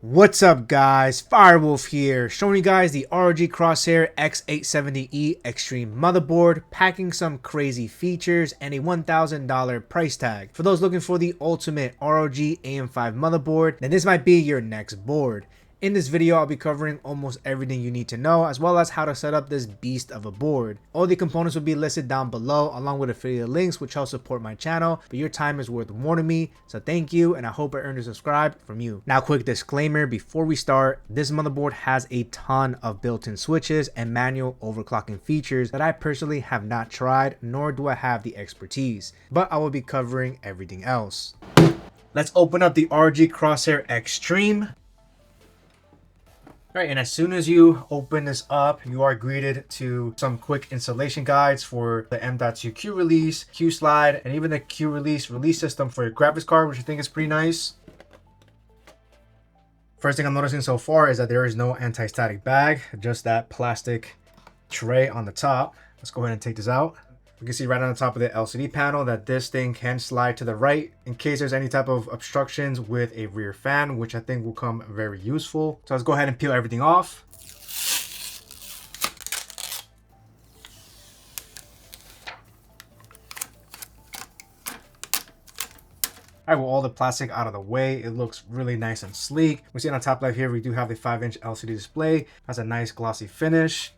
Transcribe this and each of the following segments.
What's up guys, Firewolf here, showing you guys the ROG Crosshair X870E Extreme motherboard, packing some crazy features and a $1,000 price tag. For those looking for the ultimate ROG AM5 motherboard, then this might be your next board. In this video, I'll be covering almost everything you need to know, as well as how to set up this beast of a board. All the components will be listed down below, along with affiliate links, which help support my channel, but your time is worth more to me, so thank you, and I hope I earned a subscribe from you. Now, quick disclaimer before we start, this motherboard has a ton of built-in switches and manual overclocking features that I personally have not tried, nor do I have the expertise, but I will be covering everything else. Let's open up the ROG Crosshair Extreme. Alright, and as soon as you open this up, you are greeted to some quick installation guides for the M.2 Q release, Q slide, and even the Q release system for your graphics card, which I think is pretty nice. First thing I'm noticing so far is that there is no anti-static bag, just that plastic tray on the top. Let's go ahead and take this out. You can see right on the top of the LCD panel that this thing can slide to the right in case there's any type of obstructions with a rear fan, which I think will come very useful. So let's go ahead and peel everything off. All right, with all the plastic out of the way, it looks really nice and sleek. We see on the top left here, we do have the 5-inch LCD display. Has a nice glossy finish.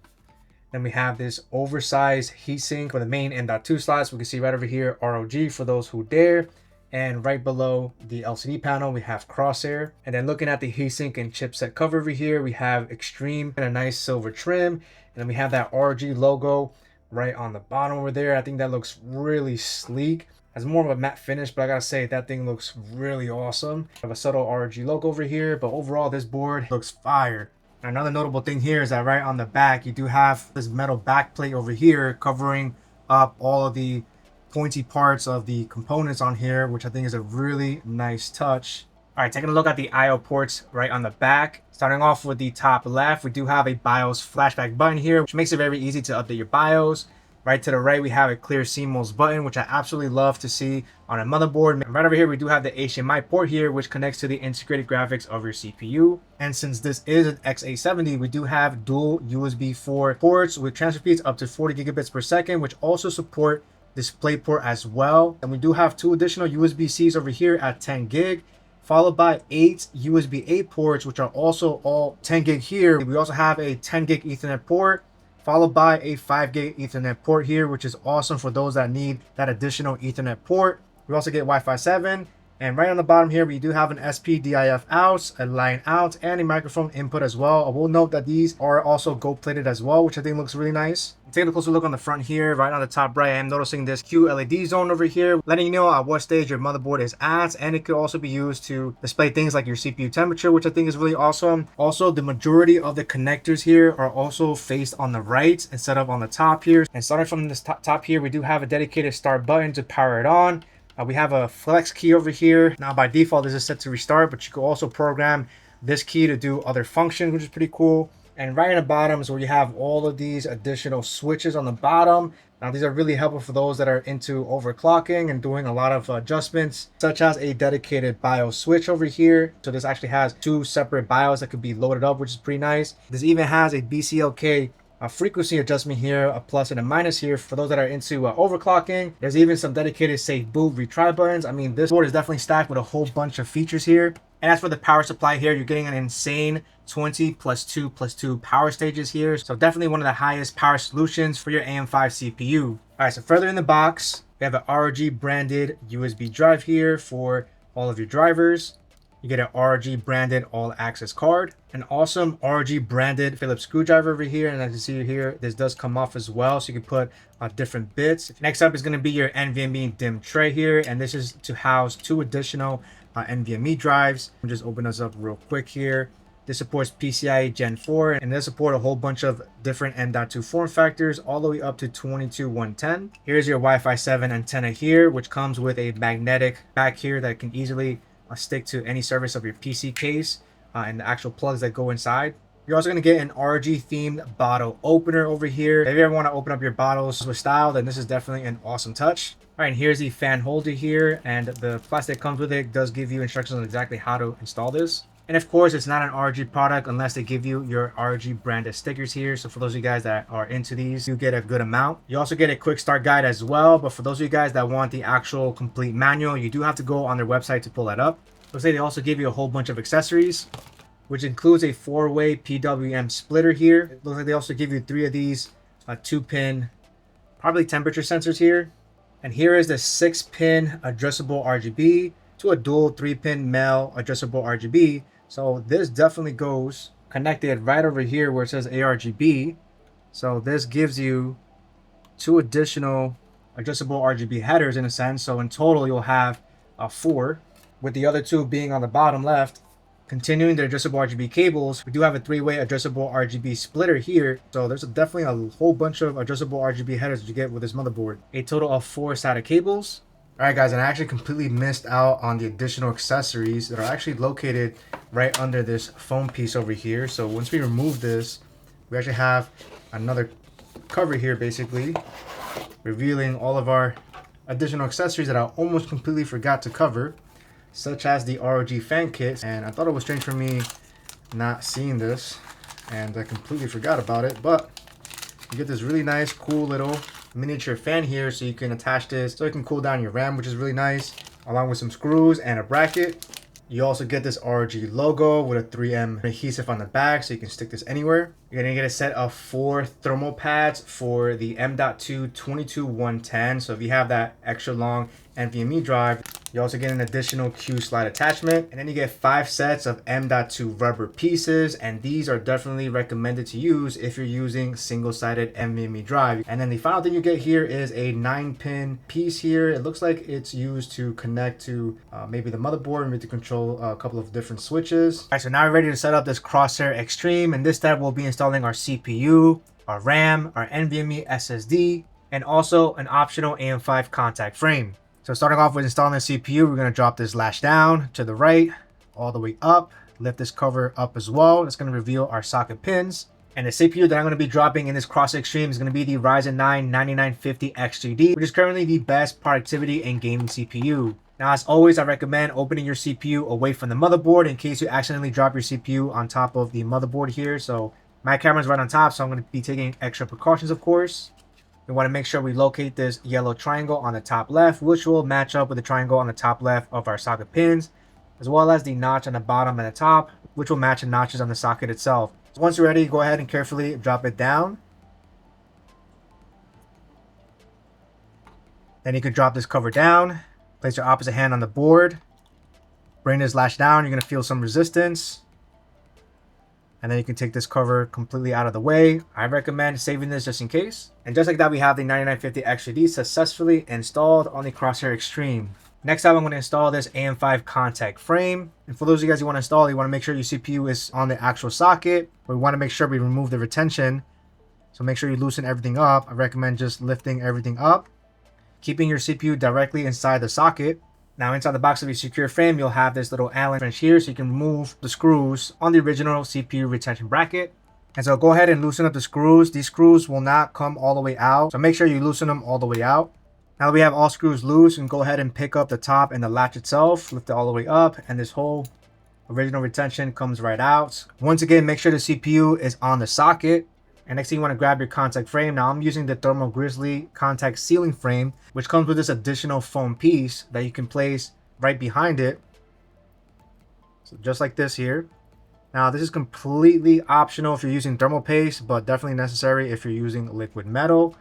Then we have this oversized heatsink for the main M.2 slots. We can see right over here, ROG for those who dare. And right below the LCD panel, we have Crosshair. And then looking at the heatsink and chipset cover over here, we have Extreme and a nice silver trim. And then we have that ROG logo right on the bottom over there. I think that looks really sleek. Has more of a matte finish, but I gotta say that thing looks really awesome. I have a subtle ROG logo over here, but overall this board looks fire. Another notable thing here is that right on the back, you do have this metal back plate over here covering up all of the pointy parts of the components on here, which I think is a really nice touch. All right, taking a look at the I/O ports right on the back. Starting off with the top left, we do have a BIOS flashback button here, which makes it very easy to update your BIOS. Right to the right, we have a clear CMOS button, which I absolutely love to see on a motherboard. And right over here, we do have the HDMI port here, which connects to the integrated graphics of your CPU. And since this is an X870, we do have dual USB 4 ports with transfer speeds up to 40 gigabits per second, which also support DisplayPort as well. And we do have 2 additional USB-Cs over here at 10 gig, followed by 8 USB-A ports, which are also all 10 gig here. We also have a 10 gig Ethernet port, followed by a 5 gig Ethernet port here, which is awesome for those that need that additional Ethernet port. We also get Wi-Fi 7, and right on the bottom here, we do have an SPDIF out, a line out, and a microphone input as well. I will note that these are also gold plated as well, which I think looks really nice. Taking a closer look on the front here, right on the top right, I am noticing this QLED zone over here, letting you know at what stage your motherboard is at, and it could also be used to display things like your CPU temperature, which I think is really awesome. Also, the majority of the connectors here are also faced on the right instead of on the top here. And starting from this top here, we do have a dedicated start button to power it on. We have a flex key over here. Now by default, this is set to restart, but you can also program this key to do other functions, which is pretty cool. And right in the bottom is where you have all of these additional switches on the bottom. Now these are really helpful for those that are into overclocking and doing a lot of adjustments, such as a dedicated BIOS switch over here. So this actually has 2 separate BIOS that could be loaded up, which is pretty nice. This even has a BCLK frequency adjustment here, a plus and a minus here for those that are into overclocking. There's even some dedicated safe boot retry buttons. I mean, this board is definitely stacked with a whole bunch of features here. And as for the power supply here, you're getting an insane 20 plus 2 power stages here. So definitely one of the highest power solutions for your AM5 CPU. All right, so further in the box, we have an ROG branded USB drive here for all of your drivers. You get an ROG branded all access card, an awesome ROG branded Phillips screwdriver over here. And as you see here, this does come off as well, so you can put different bits. Next up is going to be your NVMe DIMM tray here, and this is to house 2 additional NVMe drives. I'll just open this up real quick here. This supports PCIe Gen 4, and does support a whole bunch of different M.2 form factors, all the way up to 22110. Here's your Wi-Fi 7 antenna here, which comes with a magnetic back here that can easily stick to any surface of your PC case, and the actual plugs that go inside. You're also going to get an ROG themed bottle opener over here. If you ever want to open up your bottles with style, then this is definitely an awesome touch. All right, and here's the fan holder here, and the plastic comes with it does give you instructions on exactly how to install this. And of course, it's not an ROG product unless they give you your ROG branded stickers here. So for those of you guys that are into these, you get a good amount. You also get a quick start guide as well. But for those of you guys that want the actual complete manual, you do have to go on their website to pull that up. Looks like they also give you a whole bunch of accessories, which includes a 4-way PWM splitter here. It looks like they also give you 3 of these 2-pin, probably temperature sensors here. And here is the 6-pin adjustable RGB to a dual 3-pin male adjustable RGB. So this definitely goes connected right over here where it says ARGB. So this gives you 2 additional adjustable RGB headers in a sense. So in total, you'll have 4, with the other 2 being on the bottom left. Continuing the adjustable RGB cables, we do have a 3-way adjustable RGB splitter here. So there's definitely a whole bunch of adjustable RGB headers that you get with this motherboard. A total of 4 SATA cables. All right, guys, and I actually completely missed out on the additional accessories that are actually located right under this foam piece over here. So once we remove this, we actually have another cover here, basically revealing all of our additional accessories that I almost completely forgot to cover, such as the ROG fan kit. And I thought it was strange for me not seeing this, and I completely forgot about it. But you get this really nice, cool little miniature fan here, so you can attach this so it can cool down your RAM, which is really nice, along with some screws and a bracket. You also get this ROG logo with a 3M adhesive on the back, so you can stick this anywhere. You're gonna get a set of 4 thermal pads for the M.2 22110. So if you have that extra long NVMe drive, you also get an additional Q slide attachment, and then you get 5 sets of M.2 rubber pieces, and these are definitely recommended to use if you're using single-sided NVMe drive. And then the final thing you get here is a 9-pin piece here. It looks like it's used to connect to maybe the motherboard, maybe to control a couple of different switches. All right, so now we're ready to set up this Crosshair Extreme, and this step we'll be installing our CPU, our RAM, our NVMe SSD, and also an optional AM5 contact frame. So starting off with installing the CPU, we're going to drop this latch down to the right, all the way up, lift this cover up as well. It's going to reveal our socket pins. And the CPU that I'm going to be dropping in this Crosshair Extreme is going to be the Ryzen 9 9950 X3D, which is currently the best productivity and gaming CPU. Now, as always, I recommend opening your CPU away from the motherboard in case you accidentally drop your CPU on top of the motherboard here. So my camera's right on top, so I'm going to be taking extra precautions, of course. We want to make sure we locate this yellow triangle on the top left, which will match up with the triangle on the top left of our socket pins, as well as the notch on the bottom and the top, which will match the notches on the socket itself. So once you're ready, go ahead and carefully drop it down. Then you can drop this cover down, place your opposite hand on the board, bring this latch down. You're going to feel some resistance. And then you can take this cover completely out of the way. I recommend saving this just in case. And just like that, we have the 9950 X3D successfully installed on the Crosshair Extreme. Next up, I'm going to install this AM5 contact frame. And for those of you guys who want to install, you want to make sure your CPU is on the actual socket. We want to make sure we remove the retention. So make sure you loosen everything up. I recommend just lifting everything up, keeping your CPU directly inside the socket. Now inside the box of your secure frame, you'll have this little Allen wrench here, so you can remove the screws on the original CPU retention bracket. And so go ahead and loosen up the screws. These screws will not come all the way out, so make sure you loosen them all the way out. Now that we have all screws loose, you can go ahead and pick up the top and the latch itself, lift it all the way up, and this whole original retention comes right out. Once again, make sure the CPU is on the socket. And next thing, you want to grab your contact frame. Now I'm using the Thermal Grizzly contact sealing frame, which comes with this additional foam piece that you can place right behind it. So just like this here. Now this is completely optional if you're using thermal paste, but definitely necessary if you're using liquid metal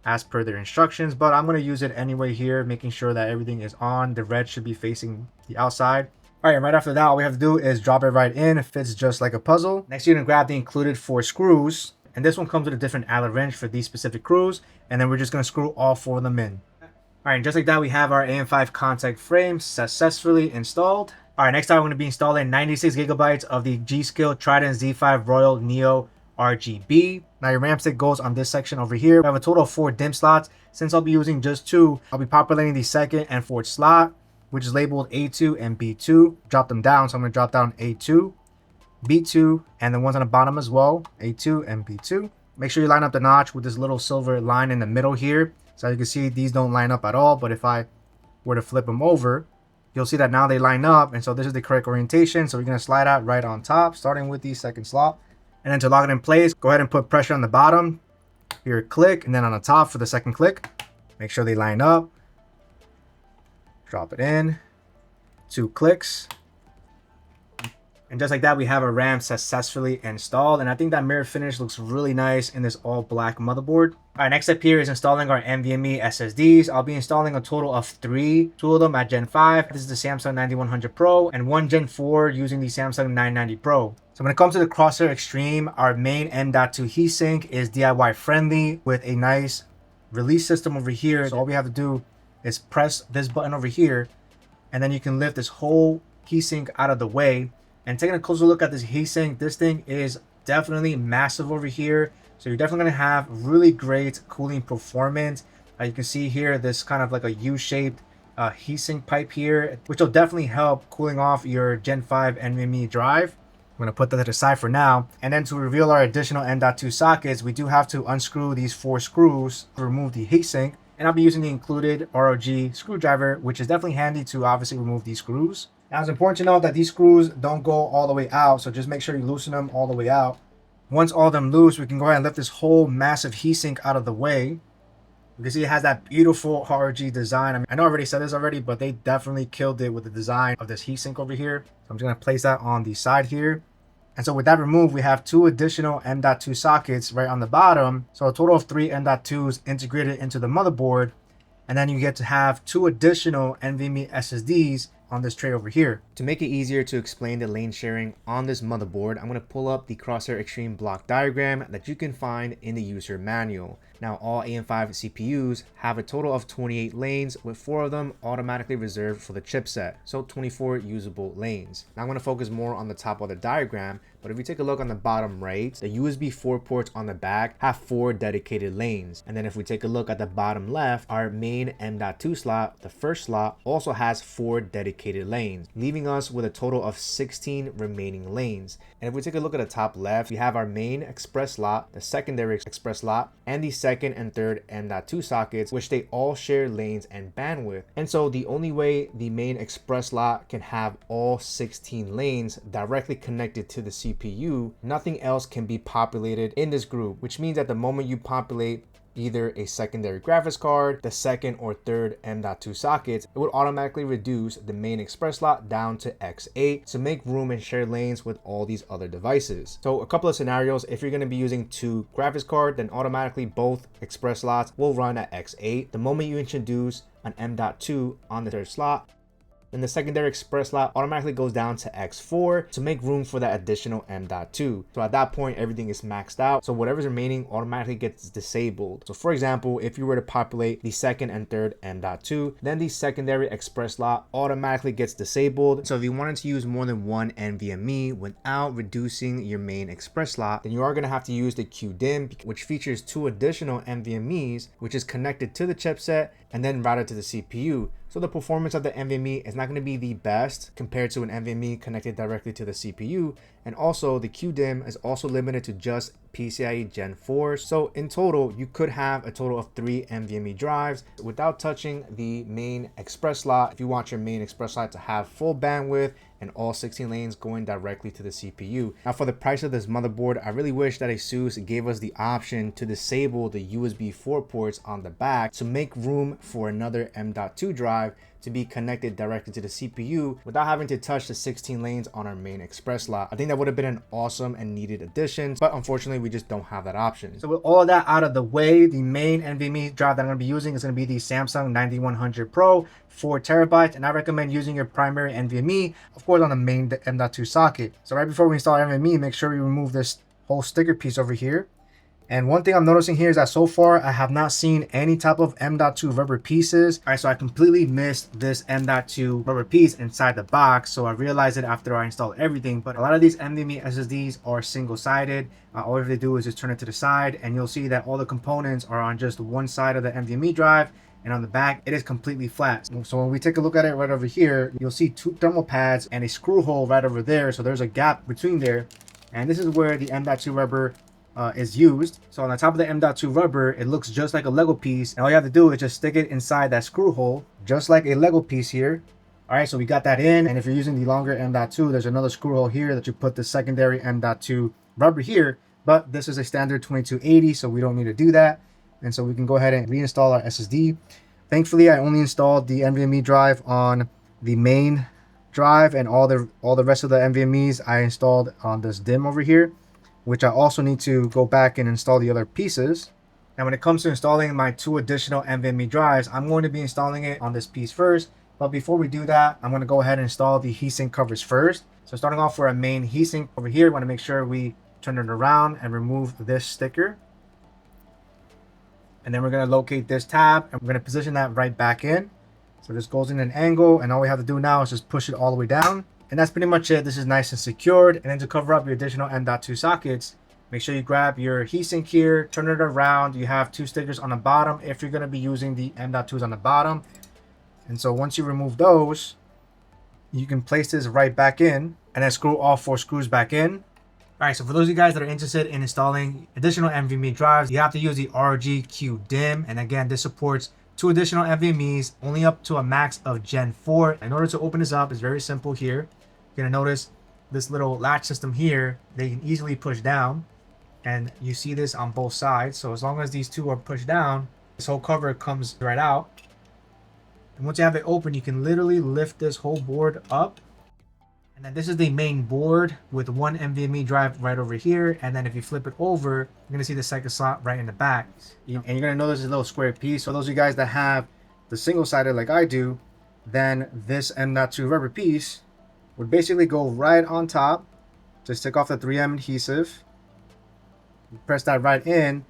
as per their instructions. But I'm going to use it anyway here, making sure that everything is on. The red should be facing the outside. All right, and right after that, all we have to do is drop it right in. It fits just like a puzzle. Next, you're going to grab the included 4 screws. And this one comes with a different Allen wrench for these specific screws. And then we're just going to screw all 4 of them in. All right, and just like that, we have our AM5 contact frame successfully installed. All right, next time I'm going to be installing 96 gigabytes of the G.Skill Trident Z5 Royal Neo RGB. Now your RAM stick goes on this section over here. We have a total of 4 DIMM slots. Since I'll be using just 2, I'll be populating the second and fourth slot, which is labeled A2 and B2. Drop them down, so I'm going to drop down A2. B2, and the ones on the bottom as well, A2 and B2. Make sure you line up the notch with this little silver line in the middle here. So as you can see, these don't line up at all, but if I were to flip them over, you'll see that now they line up, and so this is the correct orientation. So we're going to slide out right on top, starting with the second slot. And then to lock it in place, go ahead and put pressure on the bottom, here click, and then on the top for the second click. Make sure they line up. Drop it in, 2 clicks. And just like that, we have our RAM successfully installed. And I think that mirror finish looks really nice in this all black motherboard. All right, next step here is installing our NVMe SSDs. I'll be installing a total of 3, 2 of them at Gen 5. This is the Samsung 9100 Pro and 1 Gen 4 using the Samsung 990 Pro. So when it comes to the Crosshair Extreme, our main M.2 heatsink is DIY friendly with a nice release system over here. So all we have to do is press this button over here, and then you can lift this whole heatsink out of the way. And taking a closer look at this heatsink, this thing is definitely massive over here. So you're definitely going to have really great cooling performance. You can see here this kind of like a U-shaped heatsink pipe here, which will definitely help cooling off your Gen 5 NVMe drive. I'm going to put that to the side for now. And then to reveal our additional M.2 sockets, we do have to unscrew these 4 screws to remove the heatsink. And I'll be using the included ROG screwdriver, which is definitely handy to obviously remove these screws. Now it's important to note that these screws don't go all the way out, so just make sure you loosen them all the way out. Once all of them loose, we can go ahead and lift this whole massive heatsink out of the way. You can see it has that beautiful ROG design. I know I already said this already, but they definitely killed it with the design of this heatsink over here. So I'm just going to place that on the side here. And so with that removed, we have 2 additional M.2 sockets right on the bottom. So a total of 3 M.2s integrated into the motherboard. And then you get to have 2 additional NVMe SSDs on this tray over here. To make it easier to explain the lane sharing on this motherboard, I'm going to pull up the Crosshair Extreme block diagram that you can find in the user manual. Now all AM5 CPUs have a total of 28 lanes, with 4 of them automatically reserved for the chipset, so 24 usable lanes. Now I'm going to focus more on the top of the diagram, but if you take a look on the bottom right, the USB 4 ports on the back have 4 dedicated lanes. And then if we take a look at the bottom left, our main M.2 slot, the first slot, also has 4 dedicated lanes, leaving us with a total of 16 remaining lanes. And if we take a look at the top left, we have our main express slot, the secondary express slot, and the second and third M.2 sockets, which they all share lanes and bandwidth. And so the only way the main express slot can have all 16 lanes directly connected to the CPU, nothing else can be populated in this group, which means at the moment you populate either a secondary graphics card, the second or third M.2 sockets, it would automatically reduce the main express slot down to X8 to make room and share lanes with all these other devices. So a couple of scenarios: if you're going to be using 2 graphics cards, then automatically both express slots will run at X8. The moment you introduce an M.2 on the third slot, then the secondary express slot automatically goes down to X4 to make room for that additional M.2. So at that point, everything is maxed out. So whatever's remaining automatically gets disabled. So for example, if you were to populate the second and third M.2, then the secondary express slot automatically gets disabled. So if you wanted to use more than 1 NVMe without reducing your main express slot, then you are going to have to use the Q-DIMM, which features 2 additional NVMe's, which is connected to the chipset and then routed to the CPU. So the performance of the NVMe is not going to be the best compared to an NVMe connected directly to the CPU. And also the Q-DIMM is also limited to just PCIe Gen 4. So in total, you could have a total of 3 NVMe drives without touching the main express slot if you want your main express slot to have full bandwidth and all 16 lanes going directly to the CPU. Now for the price of this motherboard, I really wish that ASUS gave us the option to disable the USB 4 ports on the back to make room for another M.2 drive to be connected directly to the CPU without having to touch the 16 lanes on our main express slot. I think that would have been an awesome and needed addition, but unfortunately we just don't have that option. So with all of that out of the way, the main NVMe drive that I'm going to be using is going to be the Samsung 9100 Pro, 4 terabytes, and I recommend using your primary NVMe, of course, on the main M.2 socket. So right before we install NVMe, make sure we remove this whole sticker piece over here. And one thing I'm noticing here is that so far I have not seen any type of M.2 rubber pieces. All right, so I completely missed this M.2 rubber piece inside the box. So I realized it after I installed everything. But a lot of these NVMe SSDs are single-sided. All they do is just turn it to the side, and you'll see that all the components are on just one side of the NVMe drive. And on the back, it is completely flat. So when we take a look at it right over here, you'll see 2 thermal pads and a screw hole right over there. So there's a gap between there. And this is where the M.2 rubber is used. So on the top of the M.2 rubber, it looks just like a Lego piece, and all you have to do is just stick it inside that screw hole, just like a Lego piece here. All right, so we got that in, and if you're using the longer M.2, there's another screw hole here that you put the secondary M.2 rubber here, but this is a standard 2280, so we don't need to do that. And so we can go ahead and reinstall our SSD. Thankfully, I only installed the NVMe drive on the main drive, and all the rest of the NVMe's I installed on this DIMM over here, which I also need to go back and install the other pieces. Now, when it comes to installing my 2 additional NVMe drives, I'm going to be installing it on this piece first. But before we do that, I'm going to go ahead and install the heatsink covers first. So starting off for our main heatsink over here, we want to make sure we turn it around and remove this sticker. And then we're going to locate this tab, and we're going to position that right back in. So this goes in an angle, and all we have to do now is just push it all the way down. And that's pretty much it. This is nice and secured. And then to cover up your additional M.2 sockets, make sure you grab your heatsink here, turn it around. You have 2 stickers on the bottom if you're going to be using the M.2s on the bottom. And so once you remove those, you can place this right back in and then screw all 4 screws back in. All right, so for those of you guys that are interested in installing additional NVMe drives, you have to use the ROG Q-DIMM. And again, this supports 2 additional NVMe's, only up to a max of Gen 4. In order to open this up, it's very simple here. You're gonna notice this little latch system here, they can easily push down. And you see this on both sides. So as long as these 2 are pushed down, this whole cover comes right out. And once you have it open, you can literally lift this whole board up. And then this is the main board with 1 NVMe drive right over here. And then if you flip it over, you're going to see the second slot right in the back. And you're going to notice this little square piece. So those of you guys that have the single-sided like I do, then this M.2 rubber piece would basically go right on top. Just take off the 3M adhesive. Press that right in.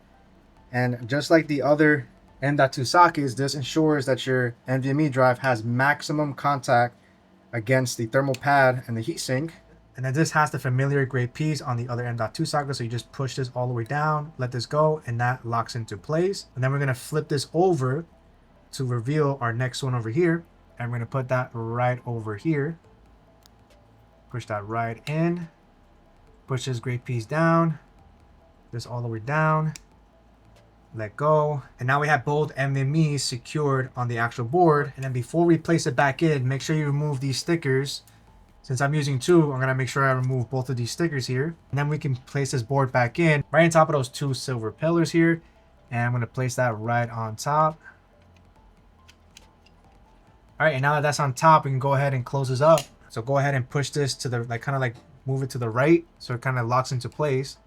And just like the other M.2 sockets, this ensures that your NVMe drive has maximum contact against the thermal pad and the heatsink. And then this has the familiar gray piece on the other M.2 socket, so you just push this all the way down, let this go, and that locks into place. And then we're going to flip this over to reveal our next one over here, and we're going to put that right over here. Push that right in, push this gray piece down, this all the way down, let go, and now we have both NVMe's secured on the actual board. And then before we place it back in, make sure you remove these stickers. Since I'm using 2, I'm gonna make sure I remove both of these stickers here, and then we can place this board back in right on top of those 2 silver pillars here. And I'm gonna place that right on top. All right, and now that that's on top, we can go ahead and close this up. So go ahead and push this to the kind of move it to the right, so it kind of locks into place.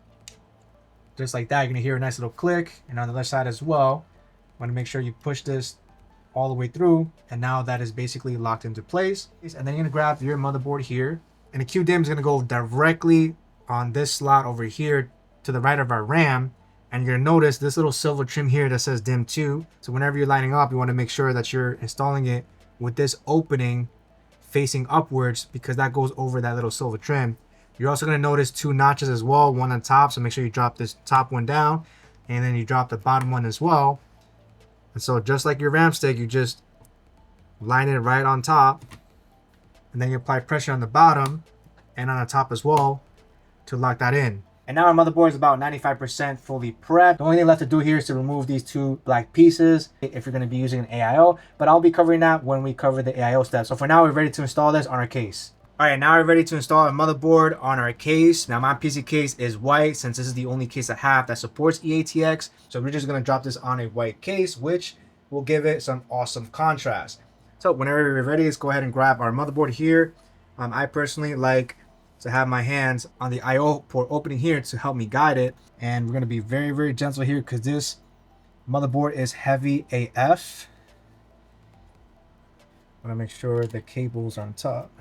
Just like that, you're gonna hear a nice little click. And on the other side as well, want to make sure you push this all the way through, and now that is basically locked into place. And then you're gonna grab your motherboard here, and the Q-DIMM is gonna go directly on this slot over here to the right of our RAM. And you're gonna notice this little silver trim here that says DIMM 2. So whenever you're lining up, you want to make sure that you're installing it with this opening facing upwards, because that goes over that little silver trim. You're also going to notice 2 notches as well, one on top. So make sure you drop this top one down, and then you drop the bottom one as well. And so just like your RAM stick, you just line it right on top, and then you apply pressure on the bottom and on the top as well to lock that in. And now our motherboard is about 95% fully prepped. The only thing left to do here is to remove these 2 black pieces if you're going to be using an AIO, but I'll be covering that when we cover the AIO steps. So for now, we're ready to install this on our case. All right, now we're ready to install a motherboard on our case. Now my PC case is white, since this is the only case I have that supports EATX. So we're just gonna drop this on a white case, which will give it some awesome contrast. So whenever you're ready, let's go ahead and grab our motherboard here. I personally like to have my hands on the IO port opening here to help me guide it. And we're gonna be very, very gentle here because this motherboard is heavy AF. I wanna make sure the cables are on top.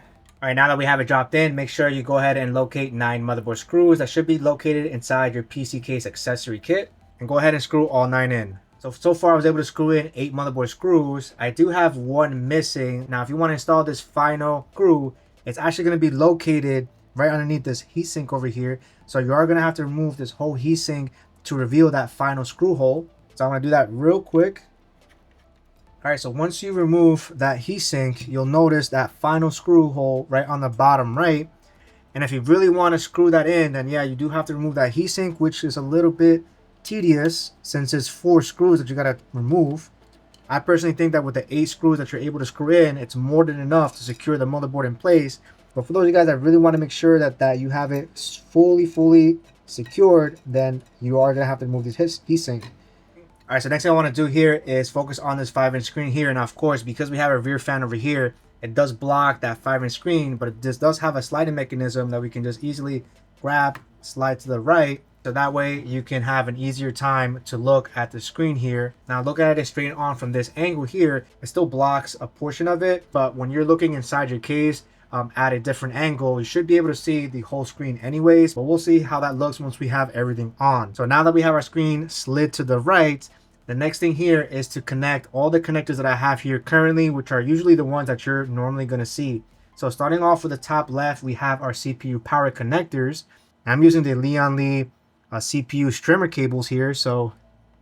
All right, now that we have it dropped in, make sure you go ahead and locate 9 motherboard screws that should be located inside your PC case accessory kit, and go ahead and screw all 9 in. So far I was able to screw in 8 motherboard screws. I do have 1 missing. Now, if you want to install this final screw, it's actually going to be located right underneath this heatsink over here. So you are going to have to remove this whole heatsink to reveal that final screw hole. So I'm going to do that real quick. All right, so once you remove that heatsink, you'll notice that final screw hole right on the bottom right. And if you really want to screw that in, then yeah, you do have to remove that heatsink, which is a little bit tedious since it's 4 screws that you got to remove. I personally think that with the 8 screws that you're able to screw in, it's more than enough to secure the motherboard in place. But for those of you guys that really want to make sure that you have it fully secured, then you are going to have to remove this heatsink. All right, so next thing I want to do here is focus on this 5-inch screen here. Now, of course, because we have a rear fan over here, it does block that 5-inch screen, but it does have a sliding mechanism that we can just easily grab, slide to the right. So that way you can have an easier time to look at the screen here. Now look at it straight on from this angle here. It still blocks a portion of it, but when you're looking inside your case at a different angle, you should be able to see the whole screen anyways. But we'll see how that looks once we have everything on. So now that we have our screen slid to the right, the next thing here is to connect all the connectors that I have here currently, which are usually the ones that you're normally going to see. So starting off with the top left, we have our CPU power connectors. I'm using the Lian Li CPU strimmer cables here, so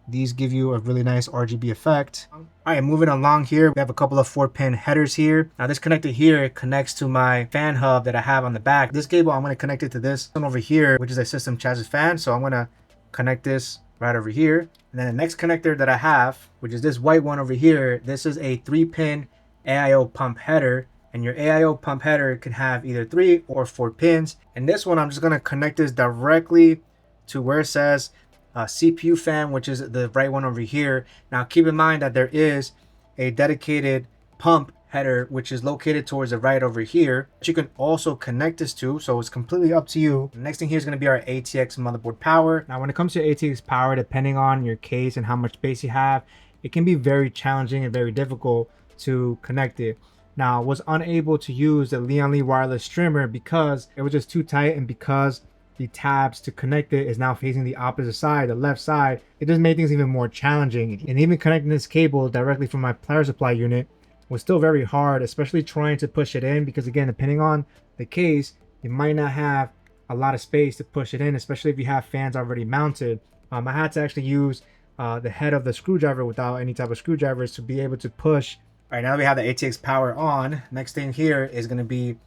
these give you a really nice RGB effect. All right, moving along here, we have a couple of 4-pin headers here. Now this connector here connects to my fan hub that I have on the back. This cable, I'm going to connect it to this one over here, which is a system chassis fan. So I'm going to connect this right over here. And then the next connector that I have, which is this white one over here, this is a 3-pin AIO pump header. And your AIO pump header can have either 3 or 4 pins. And this one, I'm just going to connect this directly to where it says CPU fan, which is the right one over here. Now keep in mind that there is a dedicated pump header which is located towards the right over here that you can also connect this to, so it's completely up to you. The next thing here is going to be our ATX motherboard power. Now when it comes to ATX power, depending on your case and how much space you have, it can be very challenging and very difficult to connect it. Now I was unable to use the Lian Li wireless trimmer because it was just too tight, and because the tabs to connect it is now facing the opposite side, the left side, it just made things even more challenging. And even connecting this cable directly from my power supply unit was still very hard, especially trying to push it in, because again, depending on the case, you might not have a lot of space to push it in, especially if you have fans already mounted. I had to actually use the head of the screwdriver without any type of screwdrivers to be able to push. All right, now that we have the ATX power on, next thing here is going to be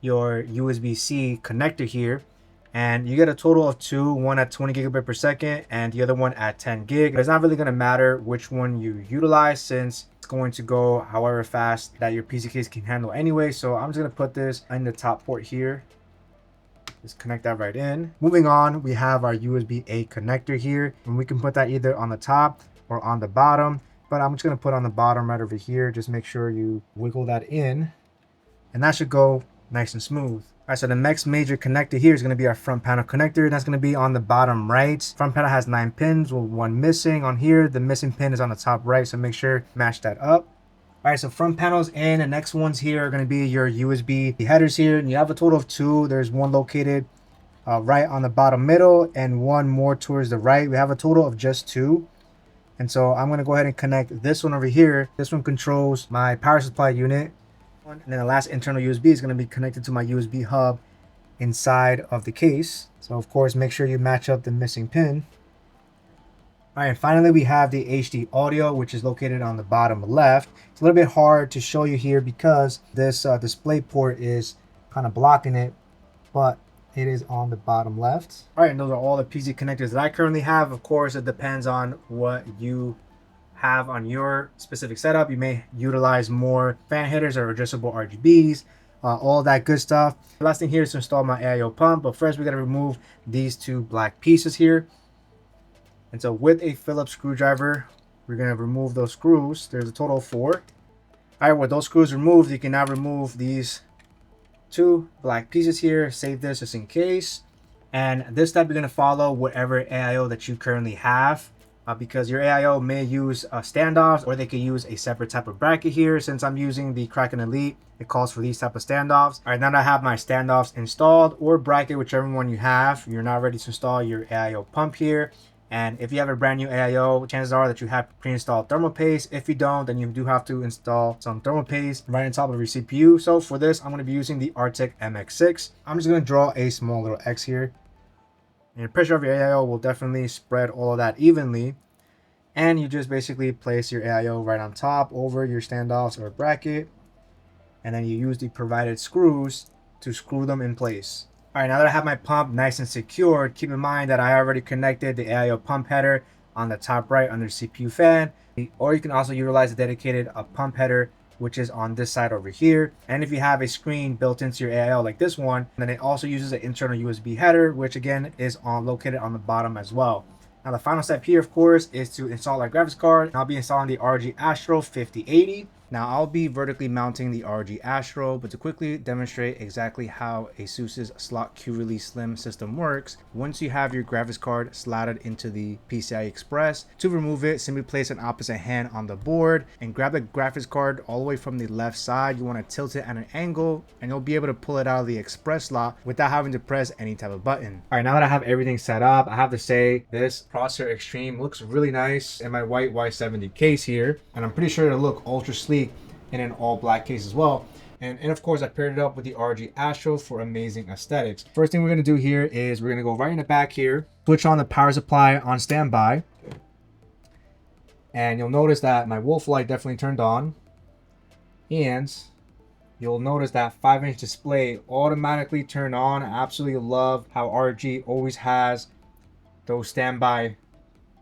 your USB-C connector here. And you get a total of 2, one at 20 gigabit per second and the other one at 10 gig. But it's not really going to matter which one you utilize, since it's going to go however fast that your PC case can handle anyway. So I'm just going to put this in the top port here. Just connect that right in. Moving on, we have our USB-A connector here, and we can put that either on the top or on the bottom. But I'm just going to put on the bottom right over here. Just make sure you wiggle that in, and that should go nice and smooth. All right, so the next major connector here is going to be our front panel connector. That's going to be on the bottom right. Front panel has 9 pins with 1 missing on here. The missing pin is on the top right, so make sure match that up. All right, so front panels in. The next ones here are going to be your USB headers here, and you have a total of 2. There's one located right on the bottom middle and one more towards the right. We have a total of just 2. And so I'm going to go ahead and connect this one over here. This one controls my power supply unit. And then the last internal USB is going to be connected to my USB hub inside of the case. So of course, make sure you match up the missing pin. All right, and finally we have the HD audio, which is located on the bottom left. It's a little bit hard to show you here because this display port is kind of blocking it, but it is on the bottom left. All right, and those are all the PC connectors that I currently have. Of course, it depends on what you have on your specific setup. You may utilize more fan headers or adjustable RGBs, all that good stuff. The last thing here is to install my AIO pump, but first we got to remove these 2 black pieces here. And so with a Phillips screwdriver, we're going to remove those screws. There's a total of 4. All right, with those screws removed, you can now remove these 2 black pieces here. Save this just in case. And this step, you're going to follow whatever AIO that you currently have. Because your AIO may use standoffs, or they could use a separate type of bracket here. Since I'm using the Kraken Elite, it calls for these type of standoffs. All right, now that I have my standoffs installed, or bracket, whichever one you have, you're now ready to install your AIO pump here. And if you have a brand new AIO, chances are that you have pre-installed thermal paste. If you don't, then you do have to install some thermal paste right on top of your CPU. So for this, I'm going to be using the Arctic MX6. I'm just going to draw a small little X here. And the pressure of your AIO will definitely spread all of that evenly. And you just basically place your AIO right on top over your standoffs or bracket. And then you use the provided screws to screw them in place. All right, now that I have my pump nice and secured, keep in mind that I already connected the AIO pump header on the top right under CPU fan, or you can also utilize a dedicated pump header, which is on this side over here. And if you have a screen built into your AIO like this one, then it also uses an internal USB header, which again is located on the bottom as well. Now the final step here, of course, is to install our graphics card. I'll be installing the ROG ASTRAL 5080. Now I'll be vertically mounting the ROG ASTRAL, but to quickly demonstrate exactly how ASUS's slot Q release slim system works, once you have your graphics card slotted into the PCI Express, to remove it, simply place an opposite hand on the board and grab the graphics card all the way from the left side. You want to tilt it at an angle and you'll be able to pull it out of the Express slot without having to press any type of button. All right, now that I have everything set up, I have to say this Crosshair Extreme looks really nice in my white Y70 case here, and I'm pretty sure it'll look ultra sleek in an all black case as well. And of course, I paired it up with the ROG ASTRAL for amazing aesthetics. First thing we're going to do here is we're going to go right in the back here, switch on the power supply on standby, and you'll notice that my wolf light definitely turned on, and you'll notice that 5-inch display automatically turned on. I absolutely love how ROG always has those standby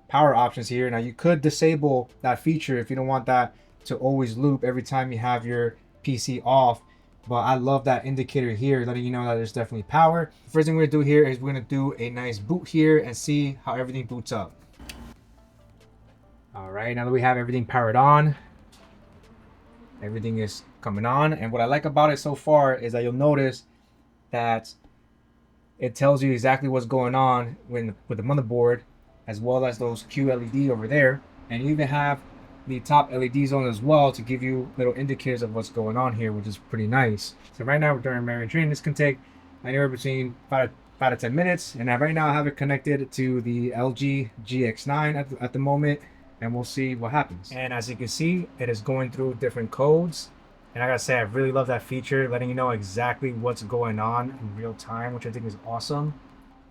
power options here. Now you could disable that feature if you don't want that to always loop every time you have your PC off, but I love that indicator here letting you know that there's definitely power. The first thing we're gonna do here is we're gonna do a nice boot here and see how everything boots up. All right, now that we have everything powered on, everything is coming on, and what I like about it so far is that you'll notice that it tells you exactly what's going on with the motherboard, as well as those Q LED over there, and you even have the top LEDs on as well to give you little indicators of what's going on here, which is pretty nice. So right now we're during Mary Train. This can take anywhere between 5 to 10 minutes, and right now I have it connected to the LG GX9 at the moment, and we'll see what happens. And as you can see, it is going through different codes, and I gotta say I really love that feature, letting you know exactly what's going on in real time, which I think is awesome.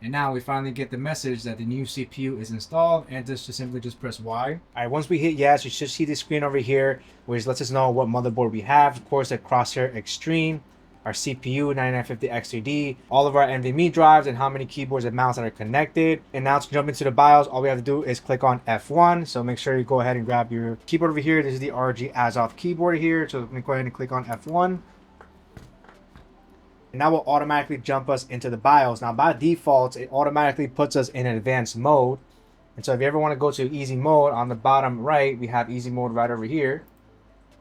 And now we finally get the message that the new CPU is installed, and just to simply just press Y. All right, once we hit yes, you should see the screen over here, which lets us know what motherboard we have. Of course, the Crosshair Extreme, our CPU 9950 X3D, all of our NVMe drives, and how many keyboards and mouse that are connected. And now to jump into the BIOS, all we have to do is click on F1. So make sure you go ahead and grab your keyboard over here. This is the ROG ASUS keyboard here. So let me go ahead and click on F1. And that will automatically jump us into the BIOS. Now by default, it automatically puts us in advanced mode. And so if you ever want to go to easy mode, on the bottom right, we have easy mode right over here.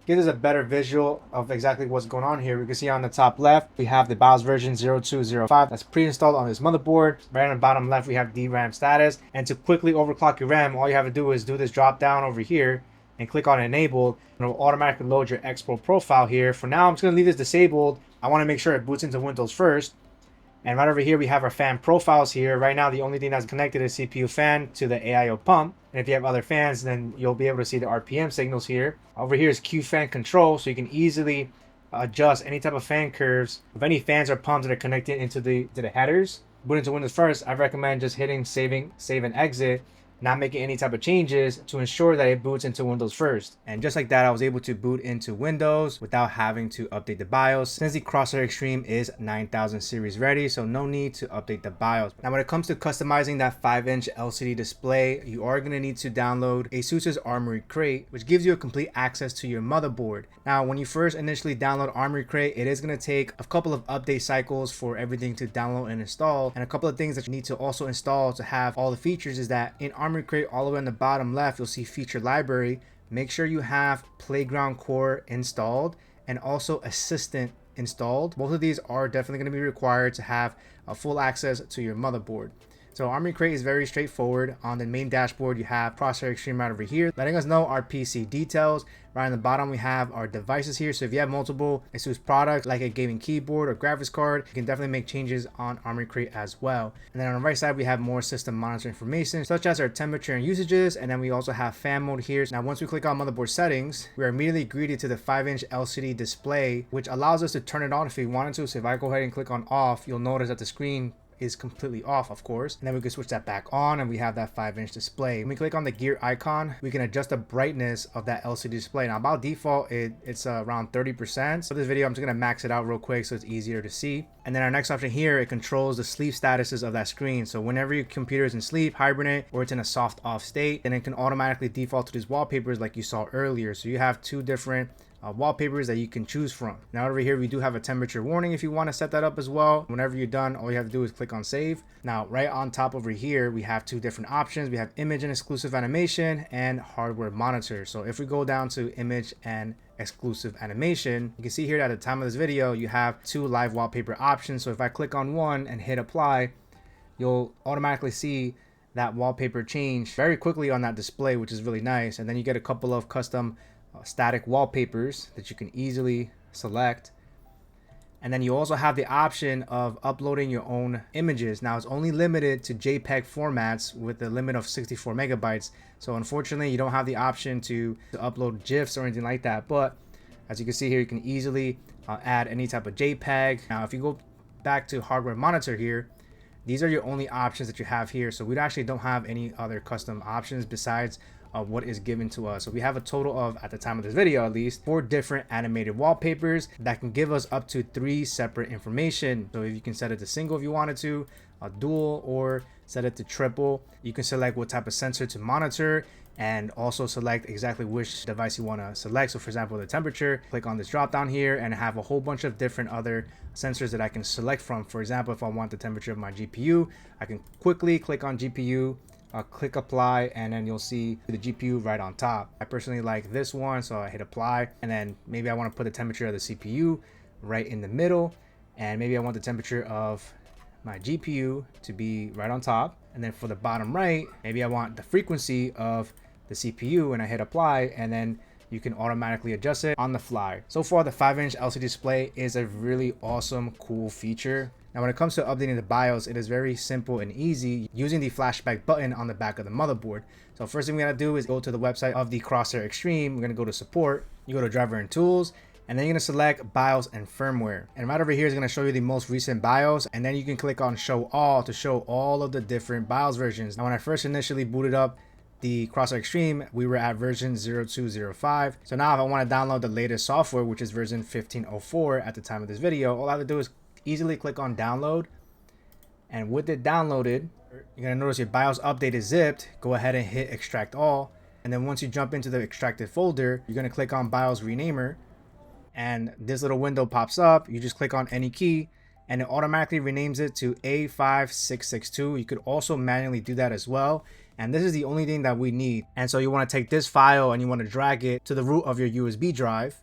Gives us a better visual of exactly what's going on here. We can see on the top left, we have the BIOS version 0205 that's pre-installed on this motherboard. Right on the bottom left, we have DRAM status. And to quickly overclock your RAM, all you have to do is do this drop down over here and click on enable, and it will automatically load your EXPO profile here. For now, I'm just gonna leave this disabled. I wanna make sure it boots into Windows first. And right over here, we have our fan profiles here. Right now, the only thing that's connected is CPU fan to the AIO pump. And if you have other fans, then you'll be able to see the RPM signals here. Over here is Q fan control, so you can easily adjust any type of fan curves of any fans or pumps that are connected into the headers. Boot into Windows first, I recommend just hitting save and exit, not making any type of changes to ensure that it boots into Windows first. And just like that, I was able to boot into Windows without having to update the BIOS, since the Crosshair Extreme is 9000 series ready, so no need to update the BIOS. Now when it comes to customizing that 5-inch LCD display, you are going to need to download ASUS's Armory Crate, which gives you a complete access to your motherboard. Now when you first initially download Armory Crate, it is going to take a couple of update cycles for everything to download and install. And a couple of things that you need to also install to have all the features is that in Armory Crate, all the way on the bottom left, you'll see feature library. Make sure you have Playground Core installed and also Assistant installed. Both of these are definitely going to be required to have a full access to your motherboard. So Armory Crate is very straightforward. On the main dashboard, you have Crosshair Extreme right over here, letting us know our PC details. Right on the bottom, we have our devices here. So if you have multiple ASUS products, like a gaming keyboard or graphics card, you can definitely make changes on Armory Crate as well. And then on the right side, we have more system monitor information, such as our temperature and usages. And then we also have fan mode here. Now, once we click on motherboard settings, we are immediately greeted to the 5-inch LCD display, which allows us to turn it on if we wanted to. So if I go ahead and click on off, you'll notice that the screen is completely off, of course. And then we can switch that back on and we have that 5-inch display. When we click on the gear icon, we can adjust the brightness of that LCD display. Now by default, it's around 30%. For this video, I'm just gonna max it out real quick so it's easier to see. And then our next option here, it controls the sleep statuses of that screen. So whenever your computer is in sleep, hibernate, or it's in a soft off state, then it can automatically default to these wallpapers like you saw earlier. So you have two different wallpapers that you can choose from. Now over here we do have a temperature warning if you want to set that up as well. Whenever you're done, all you have to do is click on save. Now right on top over here we have two different options. We have image and exclusive animation and hardware monitor. So if we go down to image and exclusive animation, you can see here at the time of this video you have two live wallpaper options. So if I click on one and hit apply, you'll automatically see that wallpaper change very quickly on that display, which is really nice. And then you get a couple of custom static wallpapers that you can easily select. And then you also have the option of uploading your own images. Now it's only limited to JPEG formats with a limit of 64 megabytes. So unfortunately you don't have the option to upload GIFs or anything like that. But as you can see here, you can easily add any type of JPEG. Now if you go back to hardware monitor here, these are your only options that you have here. So we actually don't have any other custom options besides what is given to us. So we have a total of, at the time of this video at least, 4 different animated wallpapers that can give us up to 3 separate information. So if you can set it to single if you wanted to, a dual, or set it to triple. You can select what type of sensor to monitor and also select exactly which device you want to select. So for example, the temperature, click on this drop down here and have a whole bunch of different other sensors that I can select from. For example, if I want the temperature of my GPU, I can quickly click on GPU, click apply, and then you'll see the GPU right on top. I personally like this one, so I hit apply, and then maybe I want to put the temperature of the CPU right in the middle, and maybe I want the temperature of my GPU to be right on top. And then for the bottom right, maybe I want the frequency of the CPU, and I hit apply, and then you can automatically adjust it on the fly. So far, the 5-inch LCD display is a really awesome, cool feature. Now, when it comes to updating the BIOS, it is very simple and easy using the flashback button on the back of the motherboard. So first thing we gotta do is go to the website of the Crosshair Extreme. We're gonna go to support, you go to driver and tools, and then you're gonna select BIOS and firmware. And right over here is gonna show you the most recent BIOS, and then you can click on show all to show all of the different BIOS versions. Now, when I first initially booted up the Crosshair Extreme, we were at version 0205. So now if I want to download the latest software, which is version 1504 at the time of this video, all I have to do is easily click on download, and with it downloaded, you're gonna notice your BIOS update is zipped. Go ahead and hit extract all, and then once you jump into the extracted folder, you're gonna click on BIOS renamer, and this little window pops up. You just click on any key and it automatically renames it to A5662. You could also manually do that as well, and this is the only thing that we need. And so you want to take this file and you want to drag it to the root of your USB drive.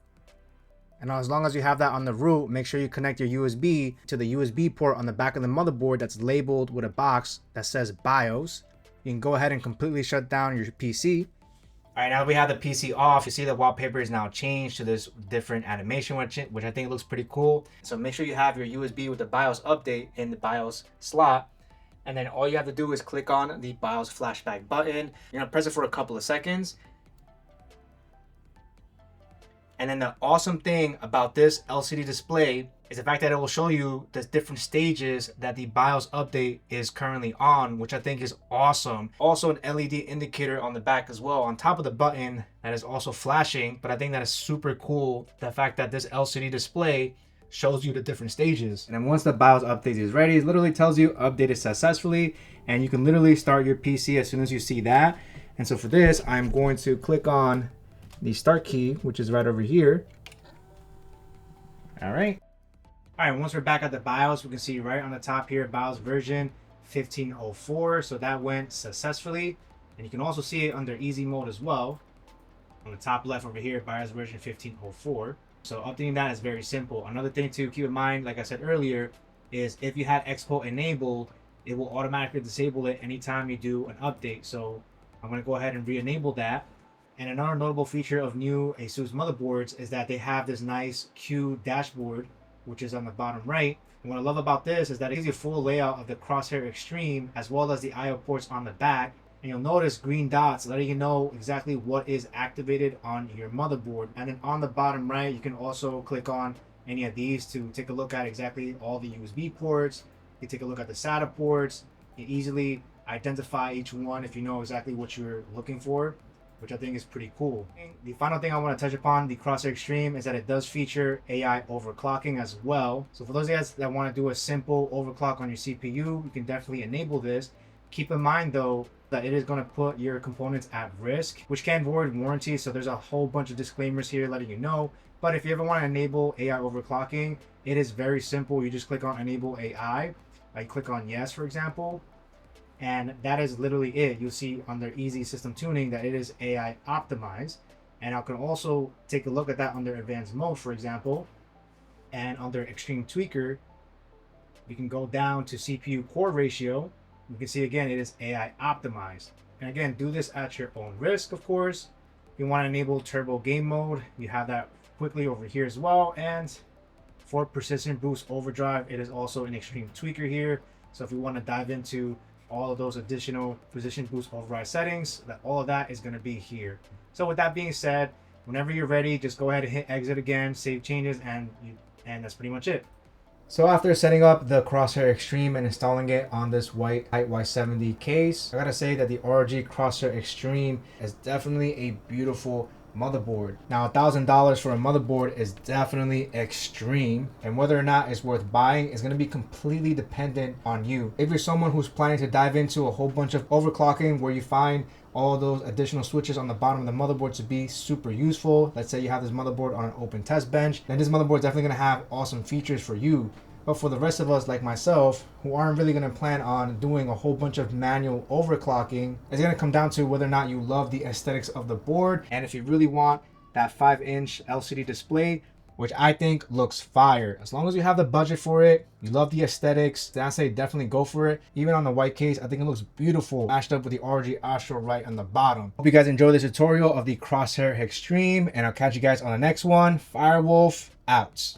And as long as you have that on the root, make sure you connect your USB to the USB port on the back of the motherboard that's labeled with a box that says BIOS. You can go ahead and completely shut down your PC. All right, now that we have the PC off, you see the wallpaper is now changed to this different animation, which I think looks pretty cool. So make sure you have your USB with the BIOS update in the BIOS slot. And then all you have to do is click on the BIOS flashback button. You're gonna press it for a couple of seconds. And then the awesome thing about this LCD display is the fact that it will show you the different stages that the BIOS update is currently on, which I think is awesome. Also an LED indicator on the back as well, on top of the button that is also flashing. But I think that is super cool, the fact that this LCD display shows you the different stages. And then once the BIOS update is ready, it literally tells you updated successfully, and you can literally start your PC as soon as you see that. And so for this, I'm going to click on the start key, which is right over here. All right, once we're back at the BIOS, we can see right on the top here, BIOS version 1504. So that went successfully. And you can also see it under easy mode as well. On the top left over here, BIOS version 1504. So updating that is very simple. Another thing to keep in mind, like I said earlier, is if you had EXPO enabled, it will automatically disable it anytime you do an update. So I'm gonna go ahead and re-enable that. And another notable feature of new ASUS motherboards is that they have this nice Q dashboard, which is on the bottom right. And what I love about this is that it gives you a full layout of the Crosshair Extreme as well as the IO ports on the back. And you'll notice green dots letting you know exactly what is activated on your motherboard. And then on the bottom right, you can also click on any of these to take a look at exactly all the USB ports, You take a look at the SATA ports. You easily identify each one if you know exactly what you're looking for, which I think is pretty cool. The final thing I want to touch upon the Crosshair Extreme is that it does feature AI overclocking as well. So for those guys that want to do a simple overclock on your CPU, you can definitely enable this. Keep in mind though that it is going to put your components at risk, which can void warranty. So there's a whole bunch of disclaimers here letting you know. But if you ever want to enable AI overclocking, it is very simple. You just click on enable AI. I click on yes, for example. And that is literally it. You'll see under easy system tuning that it is AI optimized. And I can also take a look at that under advanced mode, for example. And under extreme tweaker, we can go down to CPU core ratio. You can see again, it is AI optimized. And again, do this at your own risk, of course. If you want to enable turbo game mode, you have that quickly over here as well. And for precision boost overdrive, it is also an extreme tweaker here. So if you want to dive into all of those additional precision boost override settings, that all of that is going to be here. So with that being said, whenever you're ready, just go ahead and hit exit again, save changes, and that's pretty much it. So after setting up the Crosshair Extreme and installing it on this white HYTE Y70 case, I gotta say that the ROG Crosshair Extreme is definitely a beautiful motherboard. Now $1,000 for a motherboard is definitely extreme, and whether or not it's worth buying is going to be completely dependent on you. If you're someone who's planning to dive into a whole bunch of overclocking where you find all those additional switches on the bottom of the motherboard to be super useful, let's say you have this motherboard on an open test bench, then this motherboard is definitely going to have awesome features for you. But for the rest of us like myself who aren't really going to plan on doing a whole bunch of manual overclocking, it's going to come down to whether or not you love the aesthetics of the board, and if you really want that 5-inch LCD display, which I think looks fire. As long as you have the budget for it, you love the aesthetics, then I say definitely go for it. Even on the white case, I think it looks beautiful, matched up with the ROG ASTRAL right on the bottom. Hope you guys enjoyed this tutorial of the Crosshair Extreme, and I'll catch you guys on the next one. Firewolf out.